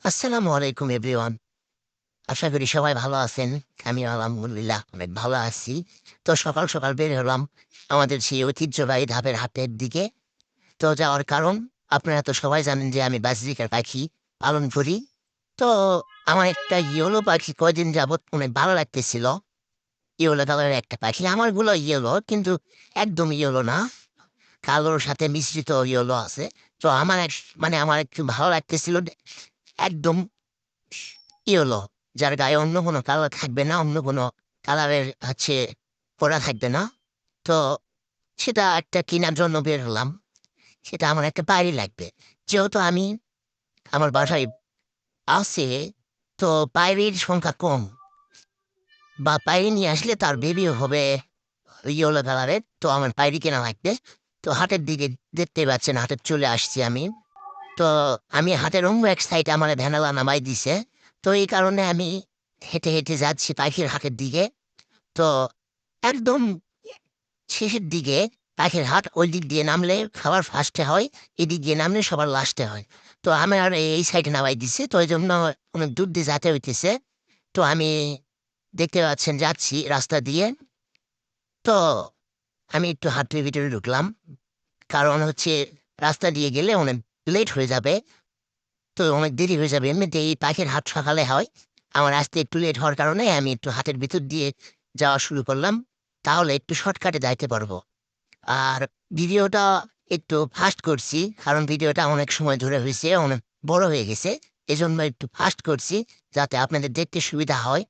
আসসালামু আলাইকুম এভরিওয়ান। আশা করি সবাই ভালো আছেন। আমি আলহামদুলিল্লাহ অনেক ভালো আছি। তো সকাল, সকাল বের হলাম আমাদের সেই ঐতিহ্যবাহী ধাপের হাটের দিকে। তো যাওয়ার কারণ আপনারা তো সবাই জানেন যে আমি বাজরিকার পাখি পালন করি। তো আমার একটা ইয়েলো পাখি কয়দিন যাবৎ অনেক ভালো লাগতেছিল। ইয়েলো কালারের একটা পাখি। আমারগুলো ইয়েলো কিন্তু একদম ইয়েলো না। কালোর সাথে মিশ্রিত ইয়েলো আছে। তো আমার একটু ভালো লাগতেছিল একদম ইয়েলো, যার গায়ে অন্য কোনো কালার থাকবে না, অন্য কোনো কালারের করা থাকবে না। তো সেটা একটা কেনার জন্য বের হলাম। সেটা আমার একটা বাইরে লাগবে। যেহেতু আমার বাসায় আছে, তো বাইরের সংখ্যা কম বা বাইরে নিয়ে আসলে তার বেবিও হবে ইয়েলো কালারের। তো আমার বাইরে কেনা লাগবে। তো হাটের দিকে দেখতে পাচ্ছেন, হাটে চলে আসছি আমি। তো আমি হাটের অন্য এক সাইডে আমার ভ্যানালা নামাই দিছে। তো এই কারণে আমি হেঁটে, হেঁটে যাচ্ছি পাখির হাটের দিকে। তো একদম শেষের দিকে পাখির হাট ওই দিক দিয়ে নামলে সবার ফার্স্টে হয়, এদিক দিয়ে নামলে সবার লাস্টে হয়। তো আমার এই সাইডে নামাই দিছে। তো এই জন্য অনেক দূর দিয়ে যেতে হইতেছে। তো আমি দেখতে পাচ্ছেন যাচ্ছি রাস্তা দিয়ে। তো আমি একটু হাটের ভিতরে ঢুকলাম। কারণ রাস্তা দিয়ে গেলে অনেক লেট হয়ে যাবে। তো অনেক দেরি হয়ে যাবে। এমনিতে এই পাখির হাট সকালে হয়। আমার আসতে একটু লেট হওয়ার কারণে আমি একটু হাটের ভিতর দিয়ে যাওয়া শুরু করলাম। তাহলে একটু শর্টকাটে যাইতে পারবো। আর ভিডিওটা একটু ফাস্ট করছি, কারণ ভিডিওটা অনেক সময় ধরে হয়েছে, অনেক বড় হয়ে গেছে। এজন্য একটু ফাস্ট করছি, যাতে আপনাদের দেখতে সুবিধা হয়।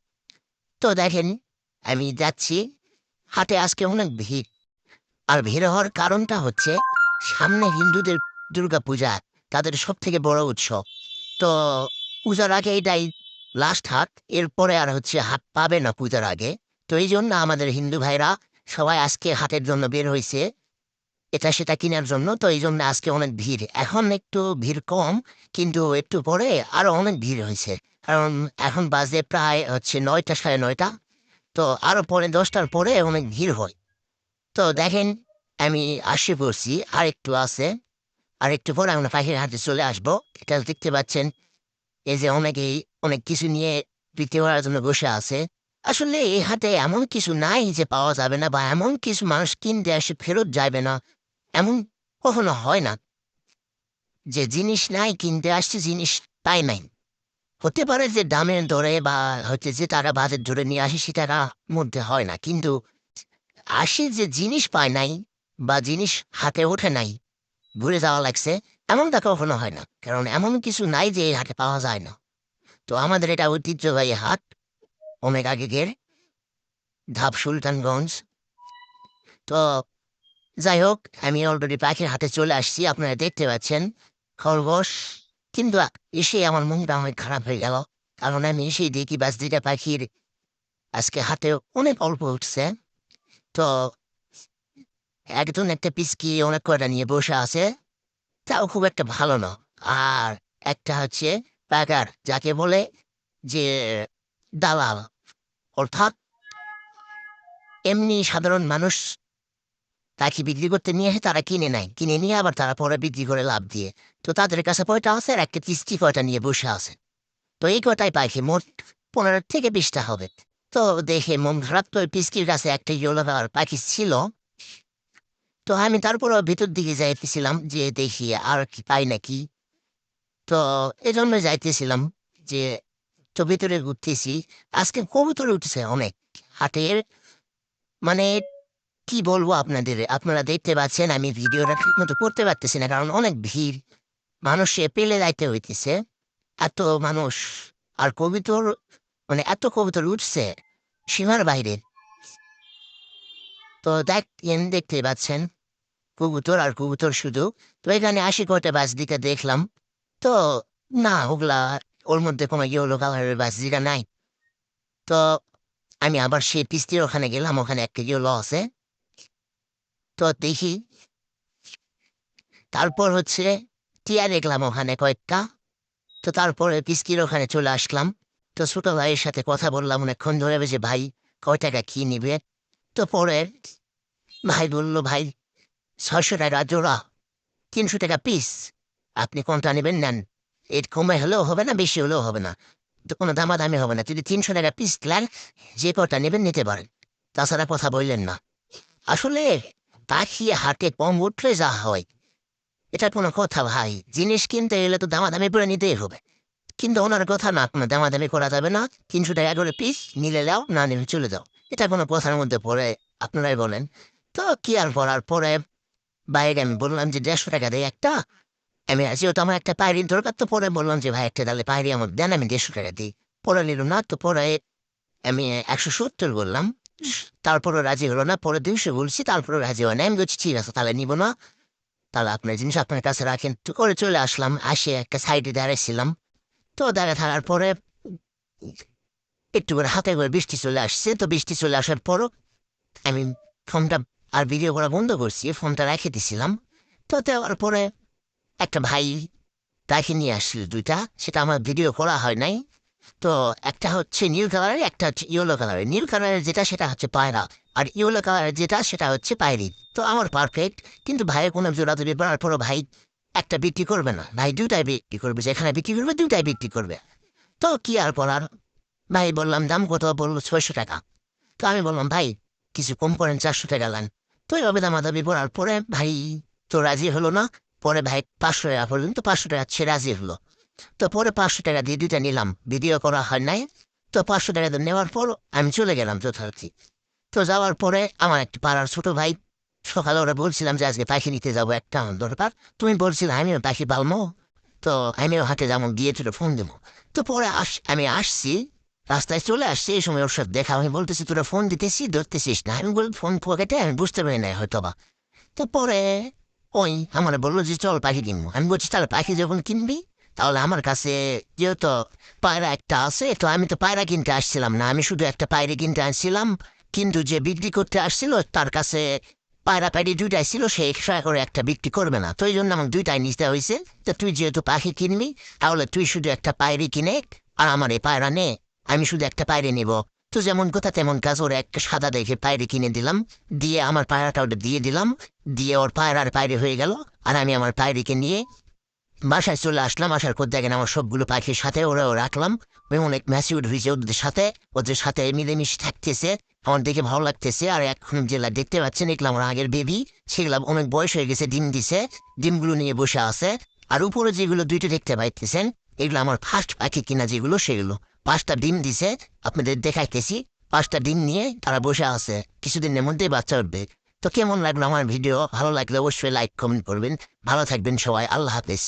তো দেখেন, আমি যাচ্ছি। হাটে আজকে অনেক ভিড়। আর ভিড় হওয়ার কারণটা হচ্ছে সামনে হিন্দুদের দুর্গাপূজা, তাদের সবথেকে বড় উৎসব। তো পূজার আগে এটাই লাস্ট হাট। এরপরে আর হাট পাবে না পূজার আগে। তো এই জন্য আমাদের হিন্দু ভাইরা সবাই আজকে হাটের জন্য বের হইছে এটা সেটা কিনার জন্য। তো এই জন্য আজকে অনেক ভিড়। এখন একটু ভিড় কম, কিন্তু একটু পরে আরো অনেক ভিড় হইছে। কারণ এখন বাজে প্রায় ৯টা, সাড়ে ৯টা। তো আরো পরে ১০টার পরে অনেক ভিড় হয়। তো দেখেন, আমি আসে পড়ছি, আরেকটু আছে। আরেকটু পরে আমরা পাখির হাটে চলে আসবো। এটা দেখতে পাচ্ছেন, এই যে অনেকেই অনেক কিছু নিয়ে বিক্রি করার জন্য বসে আছে। আসলে এই হাটে এমন কিছু নাই যে পাওয়া যাবে না, বা এমন কিছু মানুষ কিনতে আসে ফেরত যাবে না, এমন কখনো হয় না। যে জিনিস নাই কিনতে আসছে, জিনিস তাই নাই। হতে পারে যে দামের দরে বা যে তারা বাজেট ধরে নিয়ে আসে সেটার মধ্যে হয় না, কিন্তু আসে যে জিনিস পায় নাই বা জিনিস হাতে ওঠে নাই, ঘুরে যাওয়া লাগছে, এমনটা কখনো হয় না। কারণ এমন কিছু নাই যে এই হাটে পাওয়া যায় না। তো আমাদের এটা ঐতিহ্যবাহী হাট, অনেক আগের ধাপ সুলতানগঞ্জ। তো যাই হোক, আমি অলরেডি পাখির হাটে চলে আসছি, আপনারা দেখতে পাচ্ছেন খরগোশ। কিন্তু এসে আমার মনটা অনেক খারাপ হয়ে গেল। কারণ আমি এসেই দেখি বাস দুইটা পাখির আজকে হাতে অনেক অল্প উঠছে। তো একজন একটা পিসকি অনেক কয়টা নিয়ে বসে আছে, তাও খুব একটা ভালো না। আর একটা প্যাকার, যাকে বলে যে দালাল, অর্থাৎ এমনি সাধারণ মানুষ পাখি বিক্রি করতে নিয়ে এসে তারা কিনে নেয়, কিনে নিয়ে আবার তারা পরে বিক্রি করে লাভ দিয়ে। তো তাদের কাছে কয়টা আছে, আর একটা কিস্তি কয়টা নিয়ে বসে আছে। তো এই কটাই পাখি মোট ১৫ থেকে ২০টা হবে। তো দেখে মন খারাপ। তো ওই পিসকির কাছে একটা ইয়েলো কালার পাখি ছিল। তো আমি তারপরও ভিতর দিকে যাইতেছিলাম যে দেখি আর কি পাই নাকি। তো এজন্য যাইতেছিলাম যে, তো ভিতরে ঘুরতেছি। আজকে কবুতর উঠছে অনেক হাটের। মানে কি বলবো আপনাদের, আপনারা দেখতে পাচ্ছেন আমি ভিডিওটা ঠিক মতো করতে পারতেছি না, কারণ অনেক ভিড়। মানুষে পেলে যাইতে হইতেছে, এত মানুষ। আর কবিতর, মানে এত কবুতর উঠছে সীমার বাইরে। তো দেখতে পাচ্ছেন কবুতর আর কবুতর শুধু। তো এখানে ৮০ বাস দিকে দেখলাম। তো না, ওগুলা ওর মধ্যে কোনো ইয়েলো কালারের বাস দিকা নাই। তো আমি আবার সেই পিস্তির ওখানে গেলাম, ওখানে একটা ইয়েলো আছে। তো দেখি, তারপর টিয়া দেখলাম ওখানে কয়েকটা। তো তারপরে পিস্কির ওখানে চলে আসলাম। তো ছোট ভাইয়ের সাথে কথা বললাম অনেকক্ষণ ধরে, যে ভাই কয় টাকা কি নিবে। তো পরে ভাই বলল, ভাই ৬০০ টাকা জোড়া, ৩০০ টাকা পিস, আপনি কোনটা নেবেন নেন। এর কমে হলেও হবে না, বেশি হলেও হবে না। তো কোনো দামাদামি হবে না। যদি ৩০০ টাকা পিস নেন, যে কটা নেবেন নিতে পারেন। তাছাড়া কথা বললেন না। আসলে পাখি হাটে কম উঠলে যা হয়, এটা কোনো কথা ভাই? জিনিস কিনতে গেলে তো দামাদামি করে নিতেই হবে। কিন্তু ওনার কথা না, কোনো দামাদামি করা যাবে না। ৩০০ টাকা করে পিস, নিলে যাও, না নিলে চলে যাও। এটা কোনো কথার মধ্যে পড়ে? আপনারাই বলেন। তো কি আর বলার, পরে বাইরে আমি বললাম যে ১৫০ টাকা দেয় একটা। আমি যেহেতু আমার একটা পায়রির দরকার, তো পরে বললাম যে ভাই একটা তাহলে পায়রি আমার দেন, আমি ১৫০ টাকা দিই। পরে নিল না, তো পরে আমি ১৭০ বললাম। তারপরে রাজি হলো না, পরে ২০০ বলছি, তারপরে রাজি হয় না। আমি বলছি ঠিক আছে তাহলে নিব না, তাহলে আপনার জিনিস আপনার কাছে রাখেন। তো করে চলে আসলাম, আসে একটা সাইডে দাঁড়াইছিলাম। তো দাঁড়িয়ে থাকার পরে একটু করে হাতে করে বৃষ্টি চলে আসছে। তো বৃষ্টি চলে আসার পরও আমি ফোনটা আর ভিডিও করা বন্ধ করছি, ফোনটা রেখে দিছিলাম। তো দেওয়ার পরে একটা ভাই তাকে নিয়ে আসছিল দুইটা, সেটা আমার ভিডিও করা হয় নাই। তো একটা হচ্ছে নীল কালারের, একটা হচ্ছে ইয়েলো কালারের। নীল কালারের যেটা সেটা হচ্ছে পায়রা, আর ইয়েলো কালারের যেটা সেটা হচ্ছে পায়রি। তো আমার পারফেক্ট। কিন্তু ভাইয়ের কোনো জোড়াজুড়ি করার পরও ভাই একটা বিক্রি করবে না, ভাই দুইটাই বিক্রি করবে। যেখানে বিক্রি করবে দুইটাই বিক্রি করবে। তো কি আর বলার, ভাই বললাম দাম কত, বললো ৬০০ টাকা। তো আমি বললাম ভাই কিছু কম করেন, ৪০০ টাকা দেন। তো এইভাবে দামাদামি করার পরে ভাই তো রাজি হলো না। পরে ভাই ৫০০ টাকা পর্যন্ত, ৫০০ টাকা ছেড়ে রাজি হলো। তো পরে ৫০০ টাকা দিয়ে দুইটা নিলাম, ভিডিও করা হয় নাই। তো ৫০০ টাকা দিয়ে নেওয়ার পর আমি চলে গেলাম যথারীতি। তো যাওয়ার পরে আমার একটা পাড়ার ছোট ভাই, সকালে ওরা বলছিলাম যে আজকে পাখি নিতে যাবো, একটা আমার দরকার। তুমি বলছিলে আমিও পাখি পালমো, তো আমিও হাটে যাবো, গিয়ে তোর ফোন দেবো। তো পরে আমি আসছি, রাস্তায় চলে আসছি, এই সময় ওর সাথে দেখা। আমি বলতেছি তোরা ফোন দিতেছি, ধরতেছিস না। আমি বল ফোন পকেটে, আমি বুঝতে পারি নাই হয়তো বা। তো পরে ওই আমার বললো যে চল পাখি কিনবো। আমি বলছি তাহলে পাখি যখন কিনবি, তাহলে আমার কাছে যেহেতু পায়রা একটা আছে, তো আমি তো পায়রা কিনতে আসছিলাম না, আমি শুধু একটা পায়রি কিনতে আসছিলাম। কিন্তু যে বিক্রি করতে আসছিল তার কাছে পায়রা পায়রি দুইটাই ছিল, সে এক্সট্রা করে একটা বিক্রি করবে না। তো এই জন্য আমার দুইটাই নিতে হয়েছে। তো তুই যেহেতু পাখি কিনবি, তাহলে তুই শুধু একটা পায়রি কিনে, আর আমার এই পায়রা নে, আমি শুধু একটা পায়রি নিব। তো যেমন কথা তেমন কাজ, ওর একটা সাদা দেখে পায়রি কিনে দিলাম, দিয়ে আমার পায়রাটা ওটা দিয়ে দিলাম, দিয়ে ওর পায়রার পায়রি হয়ে গেল। আর আমি আমার পায়রিকে নিয়ে বাসায় চলে আসলাম। আসার পর দেখেন আমার সবগুলো পাখির সাথে ওরাও রাখলাম। আমি অনেক ম্যাচিউর হয়েছে ওদের সাথে মিলেমিশে থাকতেছে। আমার দেখে ভালো লাগতেছে। আর এখন যেগুলা দেখতে পাচ্ছেন, এগুলো আমার আগের বেবি, সেগুলো অনেক বয়স হয়ে গেছে, ডিম দিছে, ডিমগুলো নিয়ে বসে আছে। আর উপরে যেগুলো দুইটা দেখতে পাইতেছেন, এগুলো আমার ফার্স্ট পাখি কিনা যেগুলো, সেগুলো ৫টা ডিম দিছে, আপনাদের দেখাইতেছি। ৫টা ডিম নিয়ে তারা বসে আছে, কিছুদিনের মধ্যেই বাচ্চা উঠবে। তো কেমন লাগলো আমার ভিডিও? ভালো লাগলে অবশ্যই লাইক কমেন্ট করবেন। ভালো থাকবেন সবাই, আল্লাহ হাফেজ।